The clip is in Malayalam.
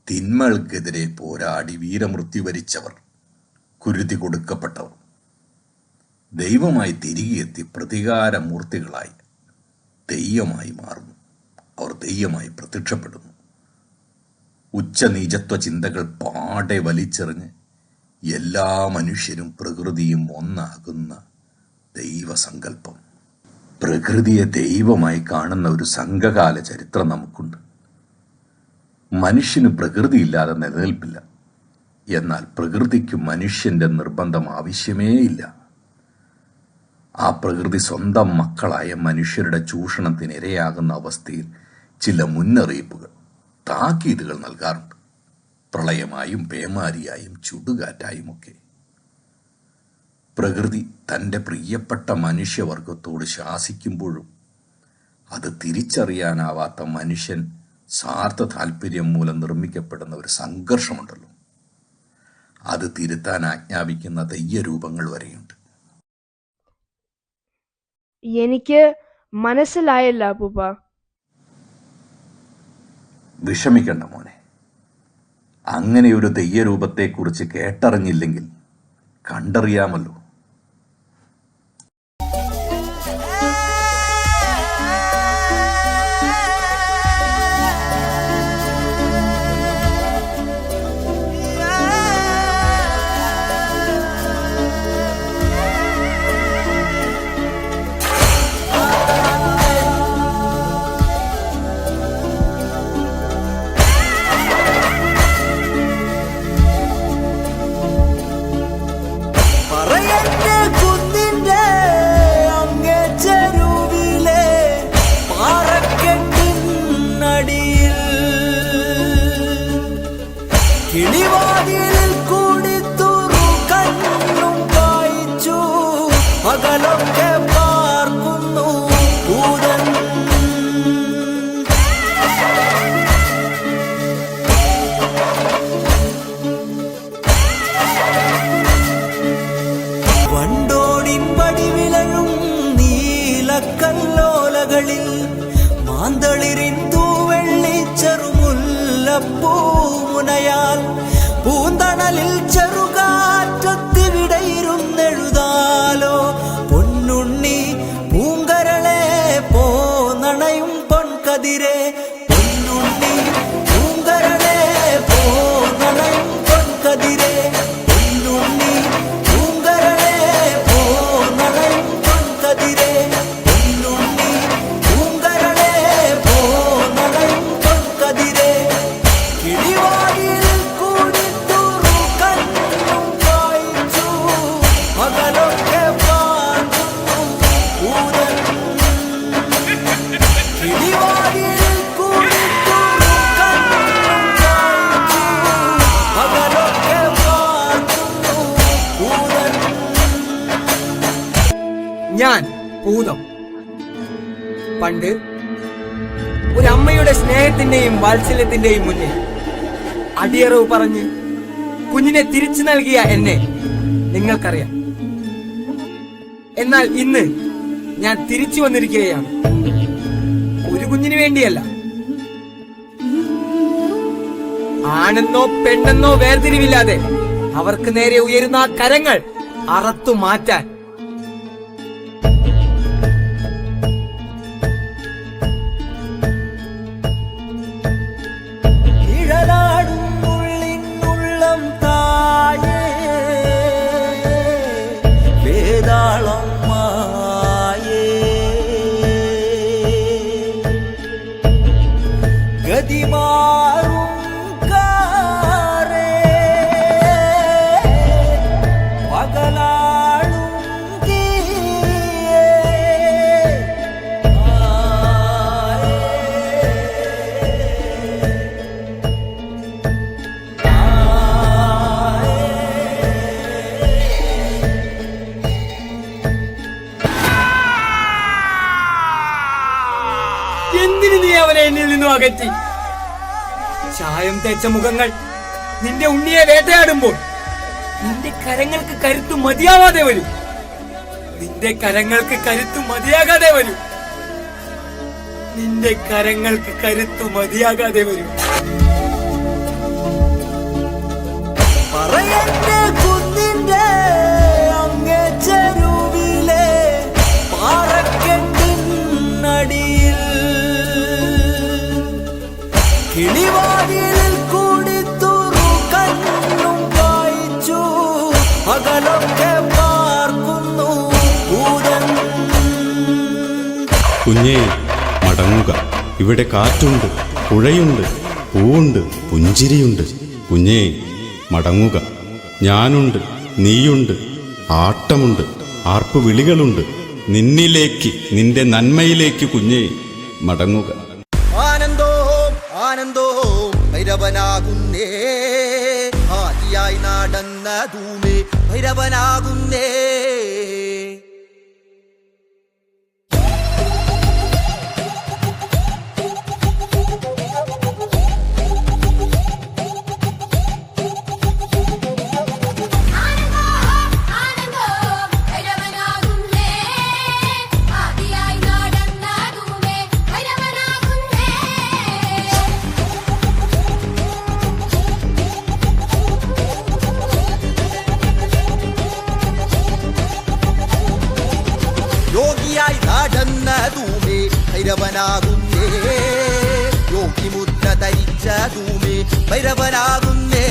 തിന്മകൾക്കെതിരെ പോരാടി വീരമൃത്യു വരിച്ചവർ, കുരുതി കൊടുക്കപ്പെട്ടവർ ദൈവമായി തിരികെ എത്തി പ്രതികാരമൂർത്തികളായി ദൈവമായി മാറുന്നു. അവർ ദൈവമായി പ്രത്യക്ഷപ്പെടുന്നു. ഉച്ചനീചത്വ ചിന്തകൾ പാടെ വലിച്ചെറിഞ്ഞ് എല്ലാ മനുഷ്യരും പ്രകൃതിയും ഒന്നാകുന്ന ദൈവസങ്കല്പം. പ്രകൃതിയെ ദൈവമായി കാണുന്ന ഒരു സംഘകാല ചരിത്രം നമുക്കുണ്ട്. മനുഷ്യന് പ്രകൃതിയില്ലാതെ നിലനിൽപ്പില്ല. എന്നാൽ പ്രകൃതിക്ക് മനുഷ്യന്റെ നിർബന്ധം ആവശ്യമേ ഇല്ല. ആ പ്രകൃതി സ്വന്തം മക്കളായ മനുഷ്യരുടെ ചൂഷണത്തിന് ഇരയാകുന്ന അവസ്ഥയിൽ ചില മുന്നറിയിപ്പുകൾ, താക്കീതുകൾ നൽകാറുണ്ട്. പ്രളയമായും പേമാരിയായും ചുടുകാറ്റായും ഒക്കെ. പ്രകൃതി തൻ്റെ പ്രിയപ്പെട്ട മനുഷ്യവർഗത്തോട് ശാസിക്കുമ്പോഴും അത് തിരിച്ചറിയാനാവാത്ത മനുഷ്യൻ സ്വാർത്ഥ താല്പര്യം മൂലം നിർമ്മിക്കപ്പെടുന്ന ഒരു സംഘർഷമുണ്ടല്ലോ, അത് തിരുത്താൻ ആജ്ഞാപിക്കുന്ന ദൈവരൂപങ്ങൾ വരെയുണ്ട്. എനിക്ക് മനസ്സിലായില്ല അപ്പൂപ്പ. വിഷമിക്കണ്ട മോനെ. അങ്ങനെ ഒരു ദൈവരൂപത്തെക്കുറിച്ച് കേട്ടറിഞ്ഞില്ലെങ്കിൽ കണ്ടറിയാമല്ലോ. കിളിവാതിലിൽ കൂടി തുറക്കണ്ണും കായ്ച്ചു പകലൊക്കെ പാർക്കുന്നു ഭൂതൻ. വണ്ടോടിൻ പടിവിളഴും നീലക്കല്ലോലകളിൽ മാന്തളിരിൻ തൂവെള്ളി ചെറുമുല്ലപ്പൂമുനയാൽ പൂന്തണലിൽ ചെറുകാറ്റത്തിവിടയിരുന്നെഴുതാലോ പൊന്നുണ്ണി പൂങ്കരളെ പോന്നണയും പൊൻകതിരെ. പൊന്നുണ്ണി പൂങ്കരളെ പോന്നണയും പൊൻകതിരെ. പൊന്നുണ്ണി പൂങ്കരളെ പോന്നണയും പൊൻകതിരെ. പൊന്നുണ്ണി പൂങ്കരളെ പോന്നണയും പൊൻകതിരെ. കിളിവാതിലിൽ കൂടി തുറക്കണ്ണും കായ്ച്ചു പകലൊക്കെ പാർക്കുന്നു ഭൂതൻ. കിളിവാതിലിൽ കൂടി തുറക്കണ്ണും കായ്ച്ചു പകലൊക്കെ പാർക്കുന്നു ഭൂതൻ. ഞാൻ ഭൂതം. പണ്ട് ഒരു അമ്മയുടെ സ്നേഹത്തിന്റെയും വാത്സല്യത്തിന്റെയും മുന്നിൽ അടിയറവ് പറഞ്ഞ് കുഞ്ഞിനെ തിരിച്ചു നൽകിയ എന്നെ നിങ്ങൾക്കറിയാം. എന്നാൽ ഇന്ന് ഞാൻ തിരിച്ചു വന്നിരിക്കുകയാണ്. ഒരു കുഞ്ഞിന് വേണ്ടിയല്ല, ആണെന്നോ പെണ്ണെന്നോ വേർതിരിവില്ലാതെ അവർക്ക് നേരെ ഉയരുന്ന ആ കരങ്ങൾ അറത്തു മാറ്റാൻ. നിഴലാടും ഉള്ളിനുള്ളം താഴെ വേതാളം മായേ ഗതിമാറും കാരേ പകലാടും തീയേ എന്തിനു നീ അവനെ എന്നിൽ നിന്നും അകറ്റി? ചായം തേച്ച മുഖങ്ങൾ നിന്റെ ഉണ്ണിയെ വേട്ടയാടുമ്പോൾ നിന്റെ കരങ്ങൾക്ക് കരുത്തു മതിയാവാതെ വരും. നിന്റെ കരങ്ങൾക്ക് കരുത്തു മതിയാകാതെ വരും. നിന്റെ കരങ്ങൾക്ക് കരുത്തു മതിയാകാതെ വരും. മതിലിൽ കൂടി തുറക്കണ്ണും വായിച്ചു പകലൊക്കെ പാർക്കുന്നു ഭൂതൻ. കുഞ്ഞേ മടങ്ങുക, ഇവിടെ കാറ്റുണ്ട്, പുഴയുണ്ട്, പൂവുണ്ട്, പുഞ്ചിരിയുണ്ട്. കുഞ്ഞേ മടങ്ങുക, ഞാനുണ്ട്, നീയുണ്ട്, ആട്ടമുണ്ട്, ആർപ്പു വിളികളുണ്ട്. നിന്നിലേക്ക്, നിന്റെ നന്മയിലേക്ക് കുഞ്ഞേ മടങ്ങുക. ആനന്ദോ ആനന്ദോ ഭൈരവനാകുന്നേ, ആദിയായി നടന്ന ധൂമേ ഭൈരവനാകുന്നേ. യോഗിയായി നടന്ന ധൂമേ ഭൈരവനാകുന്നേ, യോഗി മുദ്ര ധരിച്ച ധൂമേ ഭൈരവനാകുന്നേ.